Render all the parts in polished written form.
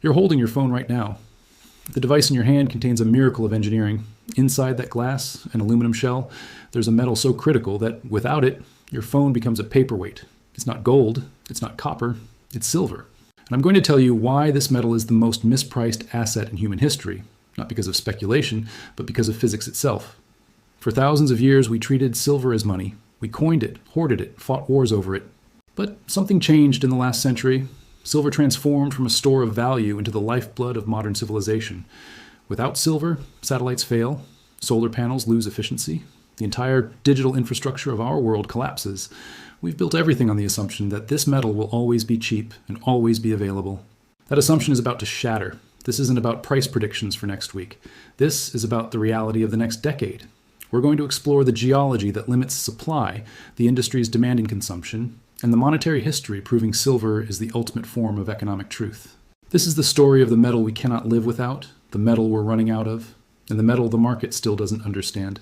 You're holding your phone right now. The device in your hand contains a miracle of engineering. Inside that glass and aluminum shell, there's a metal so critical that without it, your phone becomes a paperweight. It's not gold, it's not copper, it's silver. And I'm going to tell you why this metal is the most mispriced asset in human history, not because of speculation, but because of physics itself. For thousands of years, we treated silver as money. We coined it, hoarded it, fought wars over it. But something changed in the last century. Silver transformed from a store of value into the lifeblood of modern civilization. Without silver, satellites fail, solar panels lose efficiency, the entire digital infrastructure of our world collapses. We've built everything on the assumption that this metal will always be cheap and always be available. That assumption is about to shatter. This isn't about price predictions for next week. This is about the reality of the next decade. We're going to explore the geology that limits supply, the industries demanding consumption, and the monetary history proving silver is the ultimate form of economic truth. This is the story of the metal we cannot live without, the metal we're running out of, and the metal the market still doesn't understand.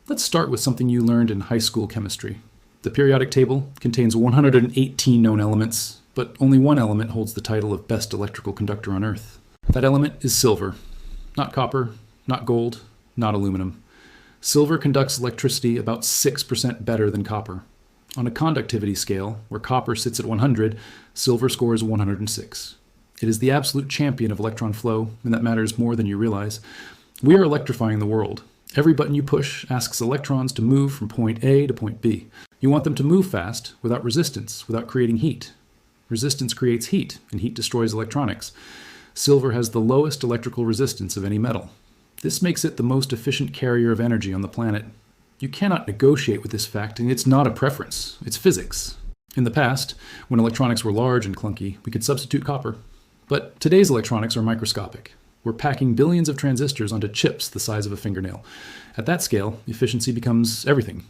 Let's start with something you learned in high school chemistry. The periodic table contains 118 known elements, but only one element holds the title of best electrical conductor on Earth. That element is silver. Not copper, not gold, not aluminum. Silver conducts electricity about 6% better than copper. On a conductivity scale, where copper sits at 100, silver scores 106. It is the absolute champion of electron flow, and that matters more than you realize. We are electrifying the world. Every button you push asks electrons to move from point A to point B. You want them to move fast, without resistance, without creating heat. Resistance creates heat, and heat destroys electronics. Silver has the lowest electrical resistance of any metal. This makes it the most efficient carrier of energy on the planet. You cannot negotiate with this fact, and it's not a preference. It's physics. In the past, when electronics were large and clunky, we could substitute copper. But today's electronics are microscopic. We're packing billions of transistors onto chips the size of a fingernail. At that scale, efficiency becomes everything.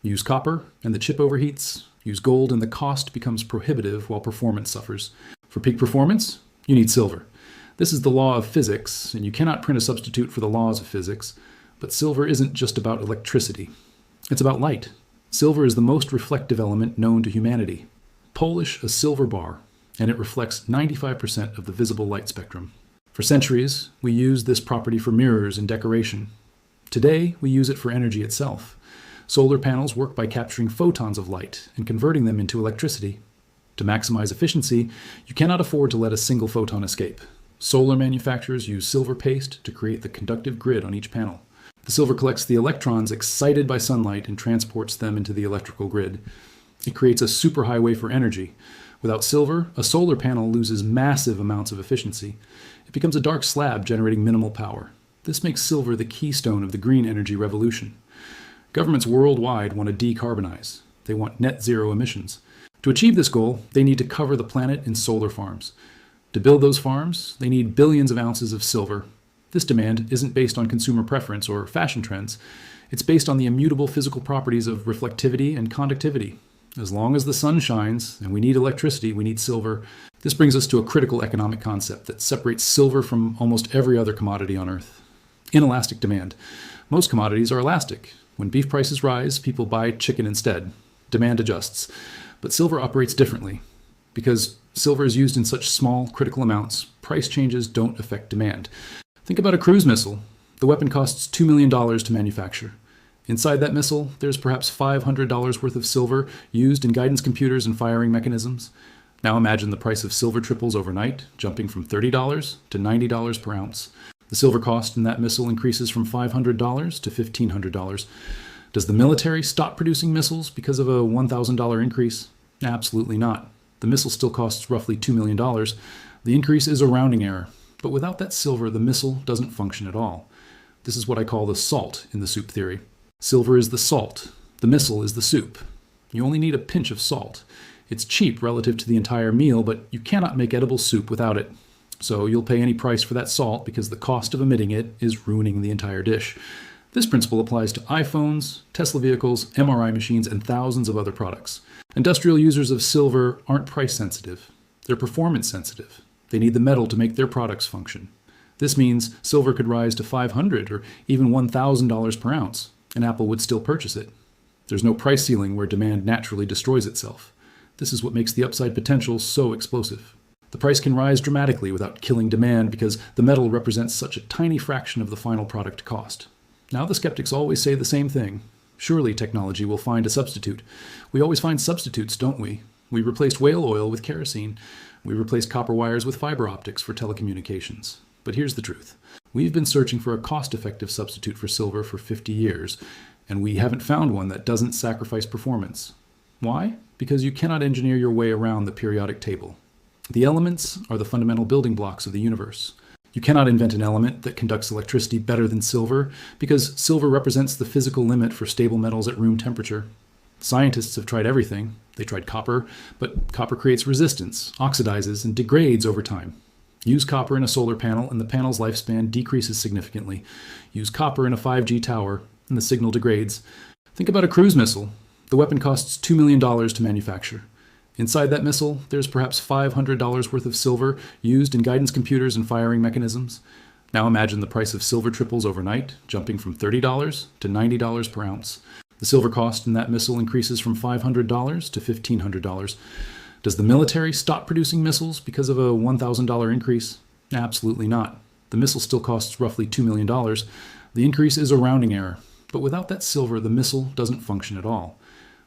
Use copper, and the chip overheats. Use gold, and the cost becomes prohibitive while performance suffers. For peak performance, you need silver. This is the law of physics, and you cannot print a substitute for the laws of physics. But silver isn't just about electricity. It's about light. Silver is the most reflective element known to humanity. Polish a silver bar, and it reflects 95% of the visible light spectrum. For centuries, we used this property for mirrors and decoration. Today, we use it for energy itself. Solar panels work by capturing photons of light and converting them into electricity. To maximize efficiency, you cannot afford to let a single photon escape. Solar manufacturers use silver paste to create the conductive grid on each panel. The silver collects the electrons excited by sunlight and transports them into the electrical grid. It creates a superhighway for energy. Without silver, a solar panel loses massive amounts of efficiency. It becomes a dark slab generating minimal power. This makes silver the keystone of the green energy revolution. Governments worldwide want to decarbonize. They want net zero emissions. To achieve this goal, they need to cover the planet in solar farms. To build those farms, they need billions of ounces of silver. This demand isn't based on consumer preference or fashion trends. It's based on the immutable physical properties of reflectivity and conductivity. As long as the sun shines, and we need electricity, we need silver. This brings us to a critical economic concept that separates silver from almost every other commodity on Earth. Inelastic demand. Most commodities are elastic. When beef prices rise, people buy chicken instead. Demand adjusts. But silver operates differently. Because silver is used in such small, critical amounts, price changes don't affect demand. Think about a cruise missile. The weapon costs $2 million to manufacture. Inside that missile, there's perhaps $500 worth of silver used in guidance computers and firing mechanisms. Now imagine the price of silver triples overnight, jumping from $30 to $90 per ounce. The silver cost in that missile increases from $500 to $1,500. Does the military stop producing missiles because of a $1,000 increase? Absolutely not. The missile still costs roughly $2 million. The increase is a rounding error. But without that silver, the missile doesn't function at all. This is what I call the salt in the soup theory. Silver is the salt. The missile is the soup. You only need a pinch of salt. It's cheap relative to the entire meal, but you cannot make edible soup without it. So you'll pay any price for that salt because the cost of omitting it is ruining the entire dish. This principle applies to iPhones, Tesla vehicles, MRI machines, and thousands of other products. Industrial users of silver aren't price sensitive. They're performance sensitive. They need the metal to make their products function. This means silver could rise to $500 or even $1,000 per ounce, and Apple would still purchase it. There's no price ceiling where demand naturally destroys itself. This is what makes the upside potential so explosive. The price can rise dramatically without killing demand because the metal represents such a tiny fraction of the final product cost. Now the skeptics always say the same thing. Surely technology will find a substitute. We always find substitutes, don't we? We replaced whale oil with kerosene. We replaced copper wires with fiber optics for telecommunications. But here's the truth. We've been searching for a cost-effective substitute for silver for 50 years, and we haven't found one that doesn't sacrifice performance. Why? Because you cannot engineer your way around the periodic table. The elements are the fundamental building blocks of the universe. You cannot invent an element that conducts electricity better than silver because silver represents the physical limit for stable metals at room temperature. Scientists have tried everything. They tried copper, but copper creates resistance, oxidizes, and degrades over time. Use copper in a solar panel and the panel's lifespan decreases significantly. Use copper in a 5G tower and the signal degrades. Think about a cruise missile. The weapon costs $2 million to manufacture. Inside that missile, there's perhaps $500 worth of silver used in guidance computers and firing mechanisms. Now imagine the price of silver triples overnight, jumping from $30 to $90 per ounce. The silver cost in that missile increases from $500 to $1,500. Does the military stop producing missiles because of a $1,000 increase? Absolutely not. The missile still costs roughly $2 million. The increase is a rounding error. But without that silver, the missile doesn't function at all.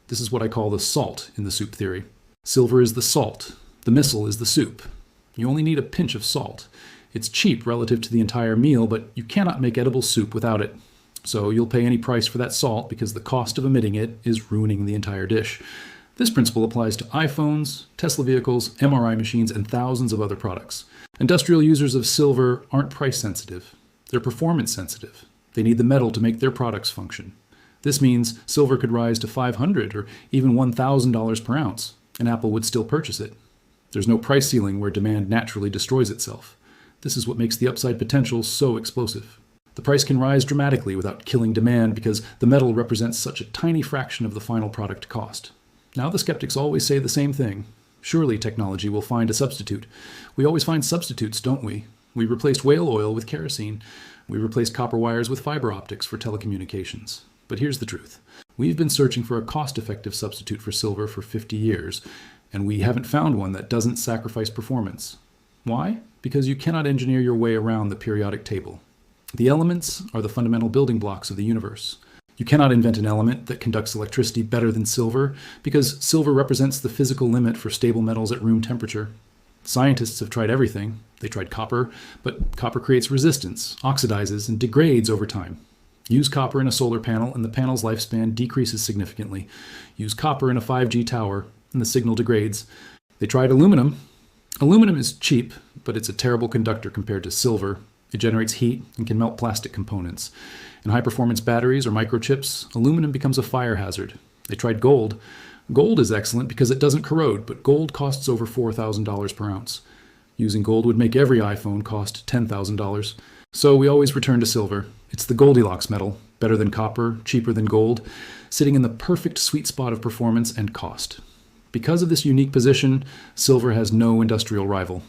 This is what I call the salt in the soup theory. Silver is the salt. The missile is the soup. You only need a pinch of salt. It's cheap relative to the entire meal, but you cannot make edible soup without it. So you'll pay any price for that salt because the cost of omitting it is ruining the entire dish. This principle applies to iPhones, Tesla vehicles, MRI machines, and thousands of other products. Industrial users of silver aren't price sensitive. They're performance sensitive. They need the metal to make their products function. This means silver could rise to $500 or even $1,000 per ounce, and Apple would still purchase it. There's no price ceiling where demand naturally destroys itself. This is what makes the upside potential so explosive. The price can rise dramatically without killing demand because the metal represents such a tiny fraction of the final product cost. Now the skeptics always say the same thing. Surely technology will find a substitute. We always find substitutes, don't we? We replaced whale oil with kerosene. We replaced copper wires with fiber optics for telecommunications. But here's the truth. We've been searching for a cost-effective substitute for silver for 50 years, and we haven't found one that doesn't sacrifice performance. Why? Because you cannot engineer your way around the periodic table. The elements are the fundamental building blocks of the universe. You cannot invent an element that conducts electricity better than silver because silver represents the physical limit for stable metals at room temperature. Scientists have tried everything. They tried copper, but copper creates resistance, oxidizes, and degrades over time. Use copper in a solar panel and the panel's lifespan decreases significantly. Use copper in a 5G tower and the signal degrades. They tried aluminum. Aluminum is cheap, but it's a terrible conductor compared to silver. It generates heat and can melt plastic components. In high-performance batteries or microchips, aluminum becomes a fire hazard. They tried gold. Gold is excellent because it doesn't corrode, but gold costs over $4,000 per ounce. Using gold would make every iPhone cost $10,000. So we always return to silver. It's the Goldilocks metal, better than copper, cheaper than gold, sitting in the perfect sweet spot of performance and cost. Because of this unique position, silver has no industrial rival.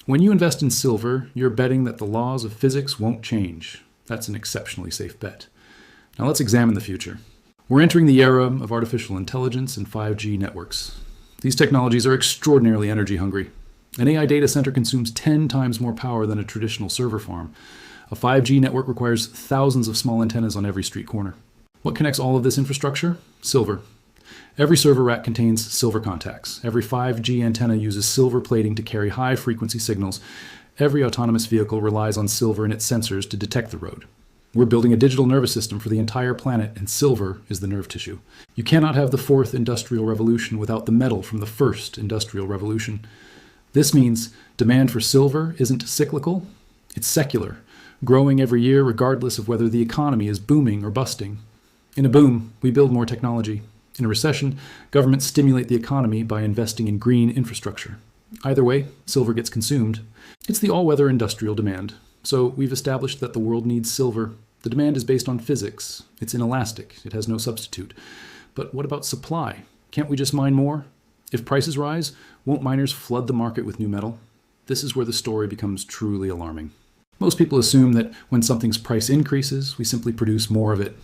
When you invest in silver, you're betting that the laws of physics won't change. That's an exceptionally safe bet. Now let's examine the future. We're entering the era of artificial intelligence and 5G networks. These technologies are extraordinarily energy hungry. An AI data center consumes 10 times more power than a traditional server farm. A 5G network requires thousands of small antennas on every street corner. What connects all of this infrastructure? Silver. Every server rack contains silver contacts. Every 5G antenna uses silver plating to carry high-frequency signals. Every autonomous vehicle relies on silver in its sensors to detect the road. We're building a digital nervous system for the entire planet, and silver is the nerve tissue. You cannot have the fourth industrial revolution without the metal from the first industrial revolution. This means demand for silver isn't cyclical, it's secular, growing every year regardless of whether the economy is booming or busting. In a boom, we build more technology. In a recession, governments stimulate the economy by investing in green infrastructure. Either way, silver gets consumed. It's the all-weather industrial demand. So we've established that the world needs silver. The demand is based on physics. It's inelastic. It has no substitute. But what about supply? Can't we just mine more? If prices rise, won't miners flood the market with new metal? This is where the story becomes truly alarming. Most people assume that when something's price increases, we simply produce more of it.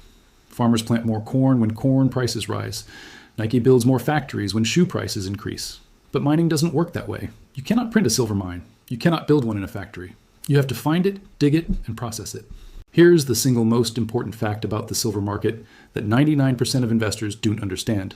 Farmers plant more corn when corn prices rise. Nike builds more factories when shoe prices increase. But mining doesn't work that way. You cannot print a silver mine. You cannot build one in a factory. You have to find it, dig it, and process it. Here's the single most important fact about the silver market that 99% of investors don't understand.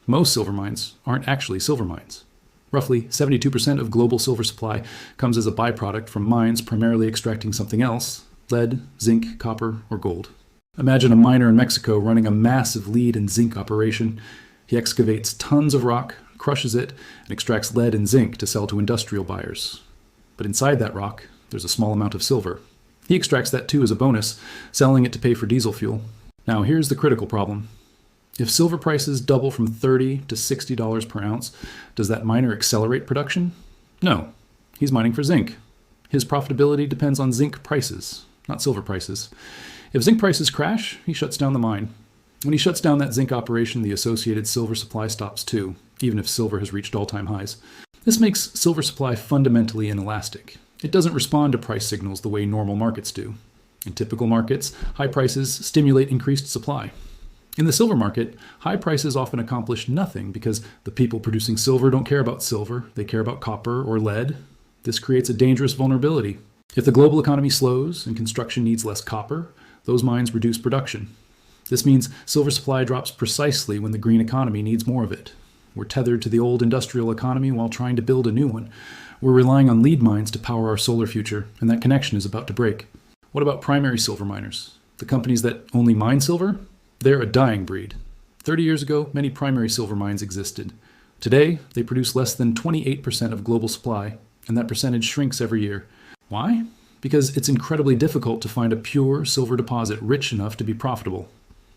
Most silver mines aren't actually silver mines. Roughly 72% of global silver supply comes as a byproduct from mines primarily extracting something else: lead, zinc, copper, or gold. Imagine a miner in Mexico running a massive lead and zinc operation. He excavates tons of rock, crushes it, and extracts lead and zinc to sell to industrial buyers. But inside that rock, there's a small amount of silver. He extracts that too as a bonus, selling it to pay for diesel fuel. Now here's the critical problem. If silver prices double from $30 to $60 per ounce, does that miner accelerate production? No. He's mining for zinc. His profitability depends on zinc prices, not silver prices. If zinc prices crash, he shuts down the mine. When he shuts down that zinc operation, the associated silver supply stops too, even if silver has reached all-time highs. This makes silver supply fundamentally inelastic. It doesn't respond to price signals the way normal markets do. In typical markets, high prices stimulate increased supply. In the silver market, high prices often accomplish nothing because the people producing silver don't care about silver, they care about copper or lead. This creates a dangerous vulnerability. If the global economy slows and construction needs less copper, those mines reduce production. This means silver supply drops precisely when the green economy needs more of it. We're tethered to the old industrial economy while trying to build a new one. We're relying on lead mines to power our solar future, and that connection is about to break. What about primary silver miners? The companies that only mine silver? They're a dying breed. 30 years ago, many primary silver mines existed. Today, they produce less than 28% of global supply, and that percentage shrinks every year. Why? Because it's incredibly difficult to find a pure silver deposit rich enough to be profitable.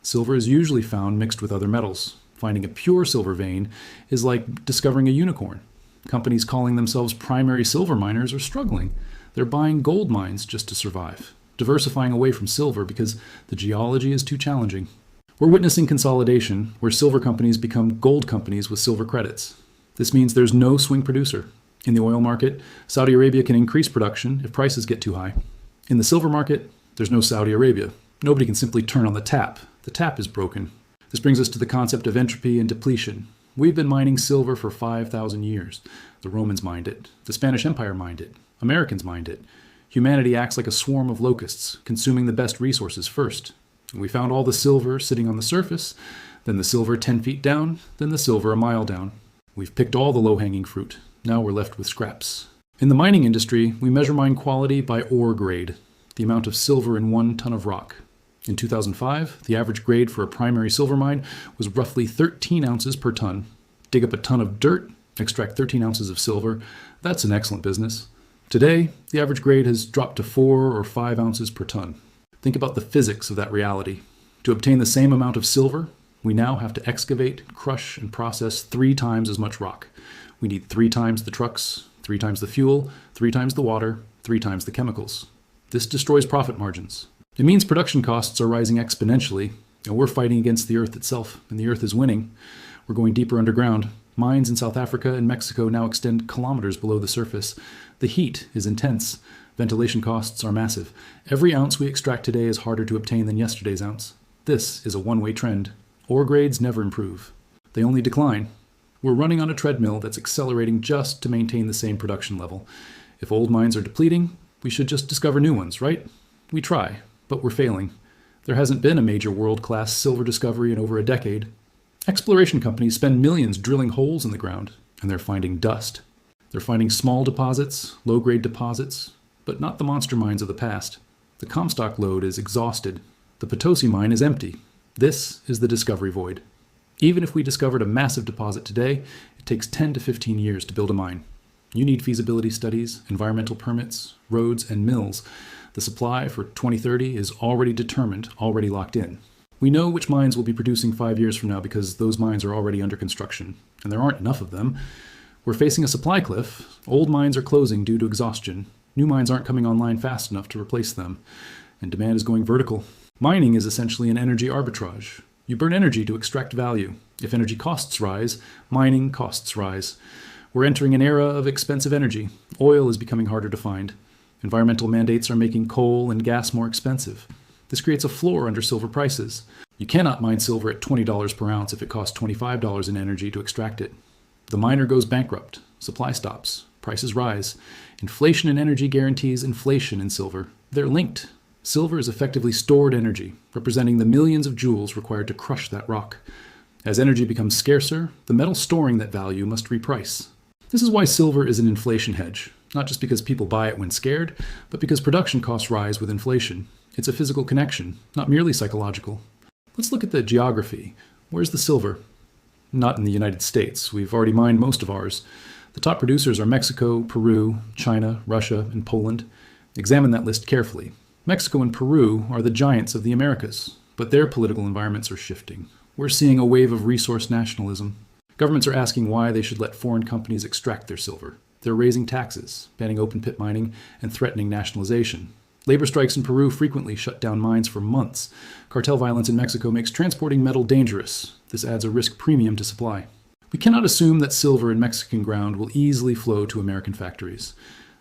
Silver is usually found mixed with other metals. Finding a pure silver vein is like discovering a unicorn. Companies calling themselves primary silver miners are struggling. They're buying gold mines just to survive, diversifying away from silver because the geology is too challenging. We're witnessing consolidation where silver companies become gold companies with silver credits. This means there's no swing producer. In the oil market, Saudi Arabia can increase production if prices get too high. In the silver market, there's no Saudi Arabia. Nobody can simply turn on the tap. The tap is broken. This brings us to the concept of entropy and depletion. We've been mining silver for 5,000 years. The Romans mined it. The Spanish Empire mined it. Americans mined it. Humanity acts like a swarm of locusts, consuming the best resources first. We found all the silver sitting on the surface, then the silver 10 feet down, then the silver a mile down. We've picked all the low-hanging fruit. Now we're left with scraps. In the mining industry, we measure mine quality by ore grade, the amount of silver in 1 ton of rock. In 2005, the average grade for a primary silver mine was roughly 13 ounces per ton. Dig up a ton of dirt, extract 13 ounces of silver. That's an excellent business. Today, the average grade has dropped to 4 or 5 ounces per ton. Think about the physics of that reality. To obtain the same amount of silver, we now have to excavate, crush, and process 3 times as much rock. We need 3 times the trucks, 3 times the fuel, 3 times the water, 3 times the chemicals. This destroys profit margins. It means production costs are rising exponentially, and we're fighting against the earth itself, and the earth is winning. We're going deeper underground. Mines in South Africa and Mexico now extend kilometers below the surface. The heat is intense. Ventilation costs are massive. Every ounce we extract today is harder to obtain than yesterday's ounce. This is a one-way trend. Ore grades never improve. They only decline. We're running on a treadmill that's accelerating just to maintain the same production level. If old mines are depleting, we should just discover new ones, right? We try, but we're failing. There hasn't been a major world-class silver discovery in over a decade. Exploration companies spend millions drilling holes in the ground, and they're finding dust. They're finding small deposits, low-grade deposits, but not the monster mines of the past. The Comstock lode is exhausted. The Potosi mine is empty. This is the discovery void. Even if we discovered a massive deposit today, it takes 10 to 15 years to build a mine. You need feasibility studies, environmental permits, roads, and mills. The supply for 2030 is already determined, already locked in. We know which mines will be producing 5 years from now because those mines are already under construction, and there aren't enough of them. We're facing a supply cliff. Old mines are closing due to exhaustion. New mines aren't coming online fast enough to replace them, and demand is going vertical. Mining is essentially an energy arbitrage. You burn energy to extract value. If energy costs rise, mining costs rise. We're entering an era of expensive energy. Oil is becoming harder to find. Environmental mandates are making coal and gas more expensive. This creates a floor under silver prices. You cannot mine silver at $20 per ounce if it costs $25 in energy to extract it. The miner goes bankrupt, supply stops, prices rise. Inflation in energy guarantees inflation in silver. They're linked. Silver is effectively stored energy, representing the millions of joules required to crush that rock. As energy becomes scarcer, the metal storing that value must reprice. This is why silver is an inflation hedge, not just because people buy it when scared, but because production costs rise with inflation. It's a physical connection, not merely psychological. Let's look at the geography. Where's the silver? Not in the United States. We've already mined most of ours. The top producers are Mexico, Peru, China, Russia, and Poland. Examine that list carefully. Mexico and Peru are the giants of the Americas, but their political environments are shifting. We're seeing a wave of resource nationalism. Governments are asking why they should let foreign companies extract their silver. They're raising taxes, banning open pit mining, and threatening nationalization. Labor strikes in Peru frequently shut down mines for months. Cartel violence in Mexico makes transporting metal dangerous. This adds a risk premium to supply. We cannot assume that silver in Mexican ground will easily flow to American factories.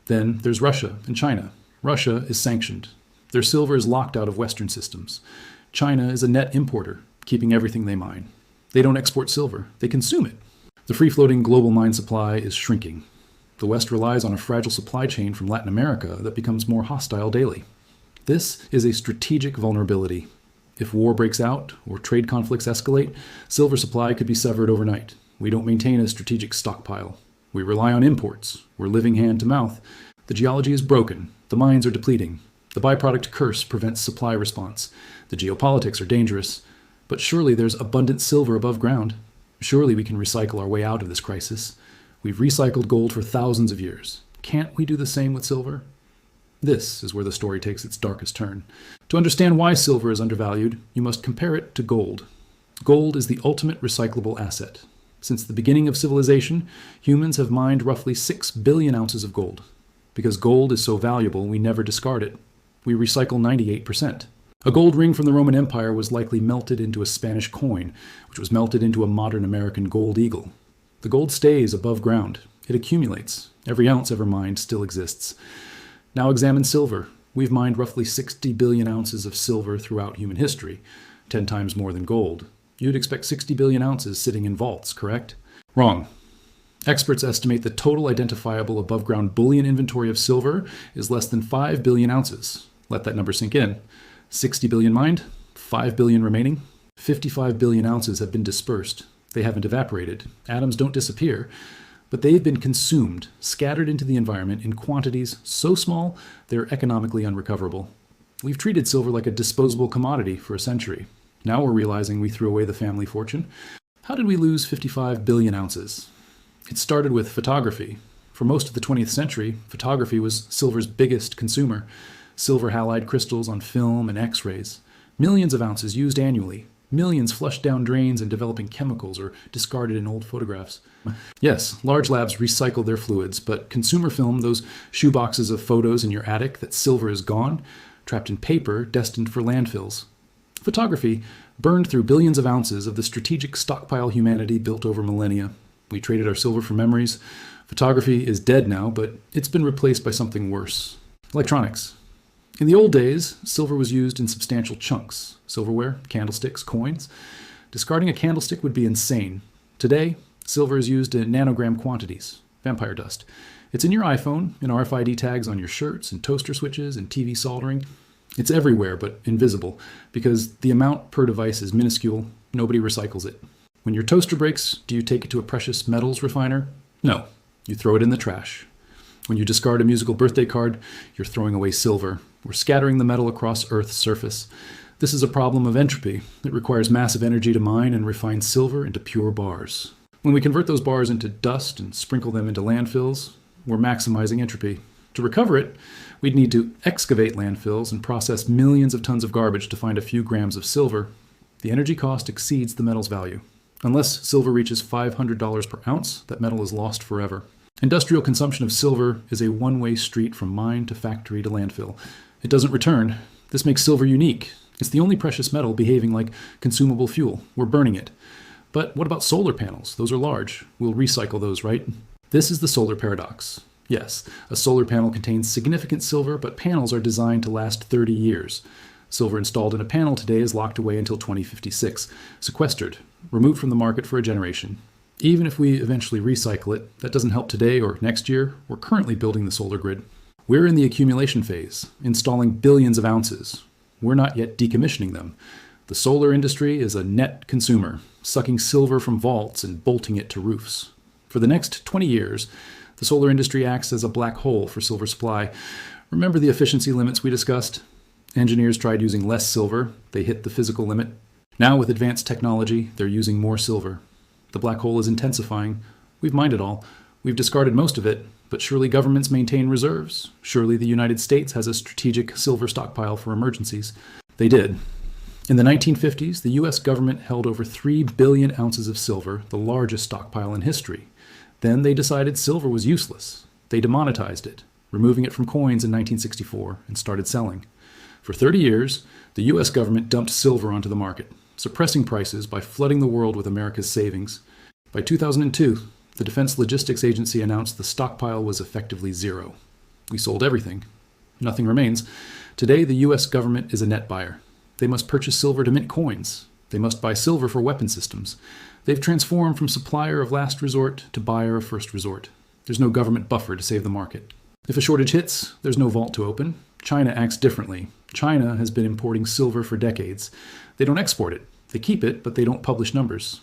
Then there's Russia and China. Russia is sanctioned. Their silver is locked out of Western systems. China is a net importer, keeping everything they mine. They don't export silver, they consume it. The free-floating global mine supply is shrinking. The West relies on a fragile supply chain from Latin America that becomes more hostile daily. This is a strategic vulnerability. If war breaks out or trade conflicts escalate, silver supply could be severed overnight. We don't maintain a strategic stockpile. We rely on imports. We're living hand to mouth. The geology is broken. The mines are depleting. The byproduct curse prevents supply response. The geopolitics are dangerous. But surely there's abundant silver above ground. Surely we can recycle our way out of this crisis. We've recycled gold for thousands of years. Can't we do the same with silver? This is where the story takes its darkest turn. To understand why silver is undervalued, you must compare it to gold. Gold is the ultimate recyclable asset. Since the beginning of civilization, humans have mined roughly 6 billion ounces of gold. Because gold is so valuable, we never discard it. We recycle 98%. A gold ring from the Roman Empire was likely melted into a Spanish coin, which was melted into a modern American gold eagle. The gold stays above ground. It accumulates. Every ounce ever mined still exists. Now examine silver. We've mined roughly 60 billion ounces of silver throughout human history, 10 times more than gold. You'd expect 60 billion ounces sitting in vaults, correct? Wrong. Experts estimate the total identifiable above-ground bullion inventory of silver is less than 5 billion ounces. Let that number sink in. 60 billion mined, 5 billion remaining. 55 billion ounces have been dispersed. They haven't evaporated. Atoms don't disappear, but they've been consumed, scattered into the environment in quantities so small they're economically unrecoverable. We've treated silver like a disposable commodity for a century. Now we're realizing we threw away the family fortune. How did we lose 55 billion ounces? It started with photography. For most of the 20th century, photography was silver's biggest consumer. Silver halide crystals on film and X-rays. Millions of ounces used annually. Millions flushed down drains and developing chemicals or discarded in old photographs. Yes, large labs recycle their fluids, but consumer film, those shoeboxes of photos in your attic that silver is gone, trapped in paper destined for landfills. Photography burned through billions of ounces of the strategic stockpile humanity built over millennia. We traded our silver for memories. Photography is dead now, but it's been replaced by something worse. Electronics. In the old days, silver was used in substantial chunks. Silverware, candlesticks, coins. Discarding a candlestick would be insane. Today, silver is used in nanogram quantities. Vampire dust. It's in your iPhone, in RFID tags on your shirts, and toaster switches, and TV soldering. It's everywhere, but invisible, because the amount per device is minuscule. Nobody recycles it. When your toaster breaks, do you take it to a precious metals refiner? No, you throw it in the trash. When you discard a musical birthday card, you're throwing away silver. We're scattering the metal across Earth's surface. This is a problem of entropy. It requires massive energy to mine and refine silver into pure bars. When we convert those bars into dust and sprinkle them into landfills, we're maximizing entropy. To recover it, we'd need to excavate landfills and process millions of tons of garbage to find a few grams of silver. The energy cost exceeds the metal's value. Unless silver reaches $500 per ounce, that metal is lost forever. Industrial consumption of silver is a one-way street from mine to factory to landfill. It doesn't return. This makes silver unique. It's the only precious metal behaving like consumable fuel. We're burning it. But what about solar panels? Those are large. We'll recycle those, right? This is the solar paradox. Yes, a solar panel contains significant silver, but panels are designed to last 30 years. Silver installed in a panel today is locked away until 2056, sequestered, removed from the market for a generation. Even if we eventually recycle it, that doesn't help today or next year. We're currently building the solar grid. We're in the accumulation phase, installing billions of ounces. We're not yet decommissioning them. The solar industry is a net consumer, sucking silver from vaults and bolting it to roofs. For the next 20 years, the solar industry acts as a black hole for silver supply. Remember the efficiency limits we discussed? Engineers tried using less silver. They hit the physical limit. Now with advanced technology, they're using more silver. The black hole is intensifying. We've mined it all. We've discarded most of it, but surely governments maintain reserves. Surely the United States has a strategic silver stockpile for emergencies. They did. In the 1950s, the U.S. government held over 3 billion ounces of silver, the largest stockpile in history. Then they decided silver was useless. They demonetized it, removing it from coins in 1964, and started selling. For 30 years, the U.S. government dumped silver onto the market, suppressing prices by flooding the world with America's savings. By 2002, the Defense Logistics Agency announced the stockpile was effectively zero. We sold everything. Nothing remains. Today, the U.S. government is a net buyer. They must purchase silver to mint coins. They must buy silver for weapon systems. They've transformed from supplier of last resort to buyer of first resort. There's no government buffer to save the market. If a shortage hits, there's no vault to open. China acts differently. China has been importing silver for decades. They don't export it. They keep it, but they don't publish numbers.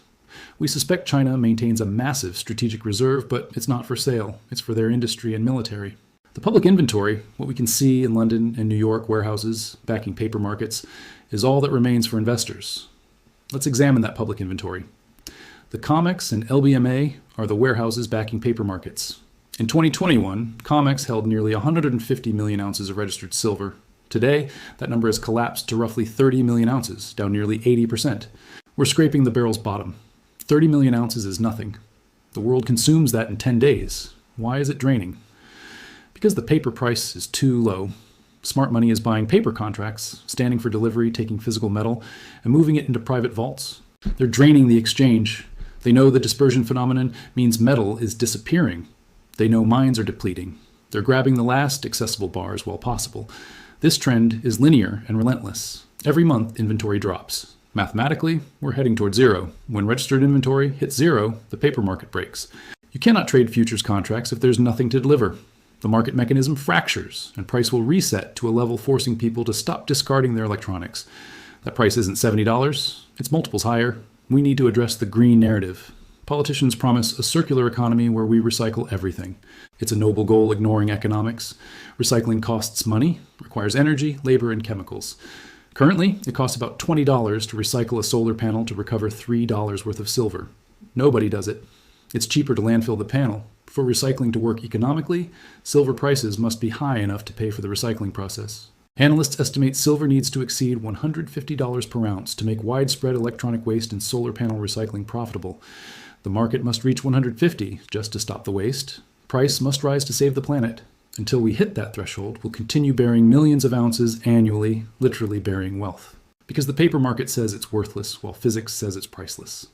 We suspect China maintains a massive strategic reserve, but it's not for sale. It's for their industry and military. The public inventory, what we can see in London and New York warehouses backing paper markets, is all that remains for investors. Let's examine that public inventory. The COMEX and LBMA are the warehouses backing paper markets. In 2021, COMEX held nearly 150 million ounces of registered silver. Today, that number has collapsed to roughly 30 million ounces, down nearly 80%. We're scraping the barrel's bottom. 30 million ounces is nothing. The world consumes that in 10 days. Why is it draining? Because the paper price is too low. Smart money is buying paper contracts, standing for delivery, taking physical metal, and moving it into private vaults. They're draining the exchange. They know the dispersion phenomenon means metal is disappearing. They know mines are depleting. They're grabbing the last accessible bars while possible. This trend is linear and relentless. Every month, inventory drops. Mathematically, we're heading toward zero. When registered inventory hits zero, the paper market breaks. You cannot trade futures contracts if there's nothing to deliver. The market mechanism fractures, and price will reset to a level forcing people to stop discarding their electronics. That price isn't $70, it's multiples higher. We need to address the green narrative. Politicians promise a circular economy where we recycle everything. It's a noble goal ignoring economics. Recycling costs money, requires energy, labor, and chemicals. Currently, it costs about $20 to recycle a solar panel to recover $3 worth of silver. Nobody does it. It's cheaper to landfill the panel. For recycling to work economically, silver prices must be high enough to pay for the recycling process. Analysts estimate silver needs to exceed $150 per ounce to make widespread electronic waste and solar panel recycling profitable. The market must reach $150 just to stop the waste. Price must rise to save the planet. Until we hit that threshold, we'll continue burying millions of ounces annually, literally burying wealth. Because the paper market says it's worthless, while physics says it's priceless.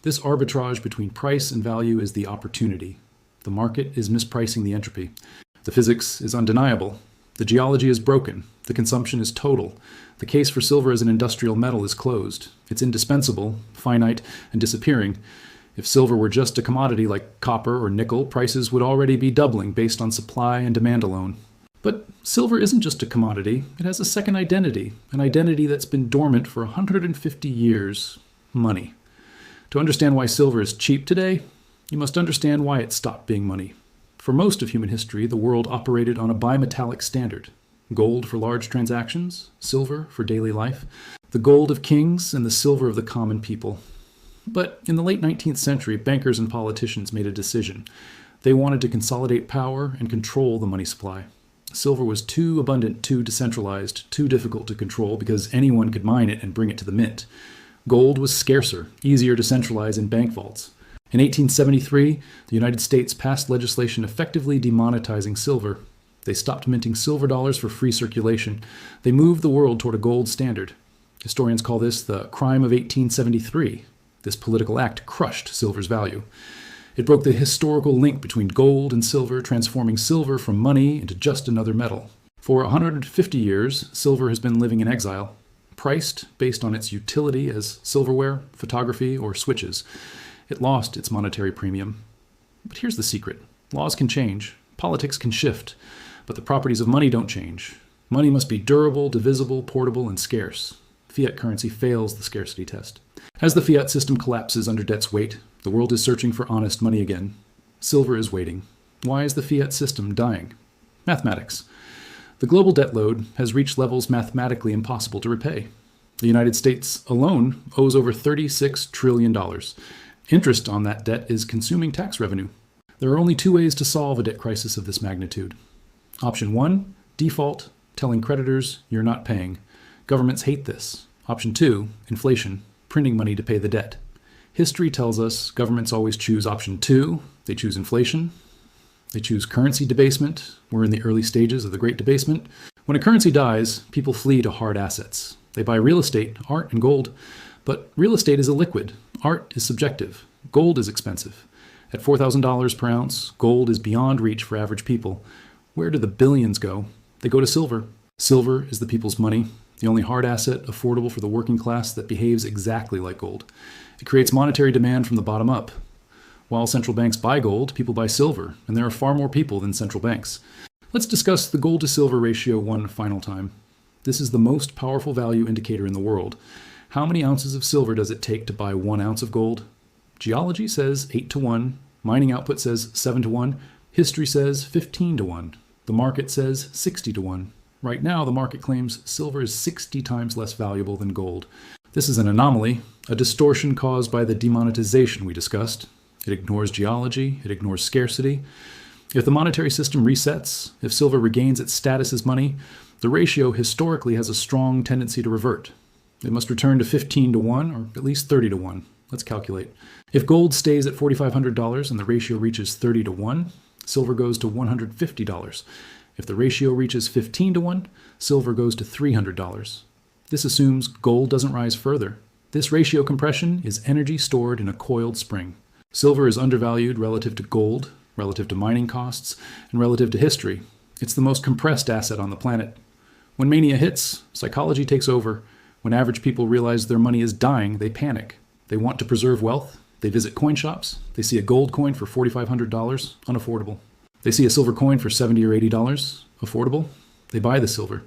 This arbitrage between price and value is the opportunity. The market is mispricing the entropy. The physics is undeniable. The geology is broken. The consumption is total. The case for silver as an industrial metal is closed. It's indispensable, finite, and disappearing. If silver were just a commodity like copper or nickel, prices would already be doubling based on supply and demand alone. But silver isn't just a commodity. It has a second identity, an identity that's been dormant for 150 years: money. To understand why silver is cheap today, you must understand why it stopped being money. For most of human history, the world operated on a bimetallic standard. Gold for large transactions, silver for daily life, the gold of kings and the silver of the common people. But in the late 19th century, bankers and politicians made a decision. They wanted to consolidate power and control the money supply. Silver was too abundant, too decentralized, too difficult to control because anyone could mine it and bring it to the mint. Gold was scarcer, easier to centralize in bank vaults. In 1873, the United States passed legislation effectively demonetizing silver. They stopped minting silver dollars for free circulation. They moved the world toward a gold standard. Historians call this the crime of 1873. This political act crushed silver's value. It broke the historical link between gold and silver, transforming silver from money into just another metal. For 150 years, silver has been living in exile, priced based on its utility as silverware, photography, or switches. It lost its monetary premium. But here's the secret. Laws can change. Politics can shift. But the properties of money don't change. Money must be durable, divisible, portable, and scarce. Fiat currency fails the scarcity test. As the fiat system collapses under debt's weight, the world is searching for honest money again. Silver is waiting. Why is the fiat system dying? Mathematics. The global debt load has reached levels mathematically impossible to repay. The United States alone owes over $36 trillion. Interest on that debt is consuming tax revenue. There are only two ways to solve a debt crisis of this magnitude. Option 1, default, telling creditors you're not paying. Governments hate this. Option 2, inflation, printing money to pay the debt. History tells us governments always choose option 2. They choose inflation. They choose currency debasement. We're in the early stages of the Great Debasement. When a currency dies, people flee to hard assets. They buy real estate, art, and gold. But real estate is illiquid. Art is subjective. Gold is expensive. At $4,000 per ounce, gold is beyond reach for average people. Where do the billions go? They go to silver. Silver is the people's money, the only hard asset affordable for the working class that behaves exactly like gold. It creates monetary demand from the bottom up. While central banks buy gold, people buy silver, and there are far more people than central banks. Let's discuss the gold to silver ratio one final time. This is the most powerful value indicator in the world. How many ounces of silver does it take to buy 1 ounce of gold? Geology says 8 to 1. Mining output says 7 to 1. History says 15 to 1. The market says 60 to 1. Right now, the market claims silver is 60 times less valuable than gold. This is an anomaly, a distortion caused by the demonetization we discussed. It ignores geology. It ignores scarcity. If the monetary system resets, if silver regains its status as money, the ratio historically has a strong tendency to revert. It must return to 15 to 1, or at least 30 to 1. Let's calculate. If gold stays at $4,500 and the ratio reaches 30 to 1, silver goes to $150. If the ratio reaches 15 to 1, silver goes to $300. This assumes gold doesn't rise further. This ratio compression is energy stored in a coiled spring. Silver is undervalued relative to gold, relative to mining costs, and relative to history. It's the most compressed asset on the planet. When mania hits, psychology takes over. When average people realize their money is dying, they panic. They want to preserve wealth. They visit coin shops. They see a gold coin for $4,500, unaffordable. They see a silver coin for $70 or $80, affordable. They buy the silver.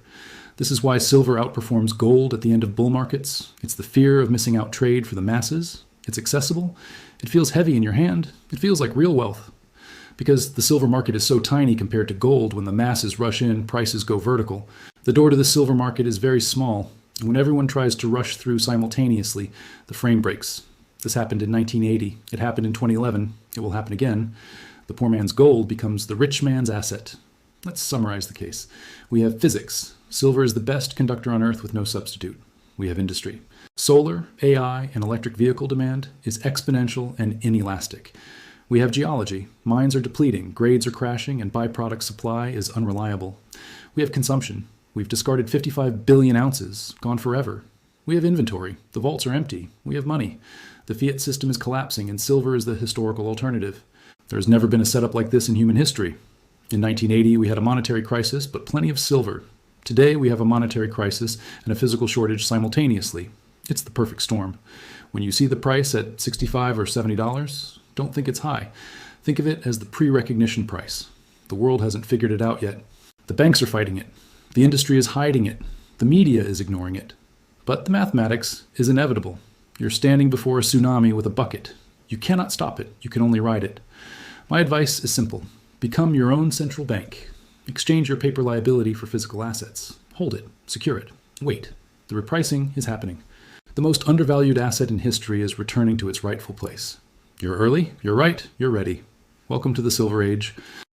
This is why silver outperforms gold at the end of bull markets. It's the fear of missing out trade for the masses. It's accessible. It feels heavy in your hand. It feels like real wealth. Because the silver market is so tiny compared to gold, when the masses rush in, prices go vertical. The door to the silver market is very small. And when everyone tries to rush through simultaneously, the frame breaks. This happened in 1980. It happened in 2011. It will happen again. The poor man's gold becomes the rich man's asset. Let's summarize the case. We have physics. Silver is the best conductor on Earth with no substitute. We have industry. Solar, AI, and electric vehicle demand is exponential and inelastic. We have geology. Mines are depleting, grades are crashing, and byproduct supply is unreliable. We have consumption. We've discarded 55 billion ounces, gone forever. We have inventory. The vaults are empty. We have money. The fiat system is collapsing, and silver is the historical alternative. There has never been a setup like this in human history. In 1980, we had a monetary crisis, but plenty of silver. Today, we have a monetary crisis and a physical shortage simultaneously. It's the perfect storm. When you see the price at $65 or $70, don't think it's high. Think of it as the pre-recognition price. The world hasn't figured it out yet. The banks are fighting it. The industry is hiding it. The media is ignoring it. But the mathematics is inevitable. You're standing before a tsunami with a bucket. You cannot stop it. You can only ride it. My advice is simple. Become your own central bank. Exchange your paper liability for physical assets. Hold it. Secure it. Wait. The repricing is happening. The most undervalued asset in history is returning to its rightful place. You're early. You're right. You're ready. Welcome to the Silver Age.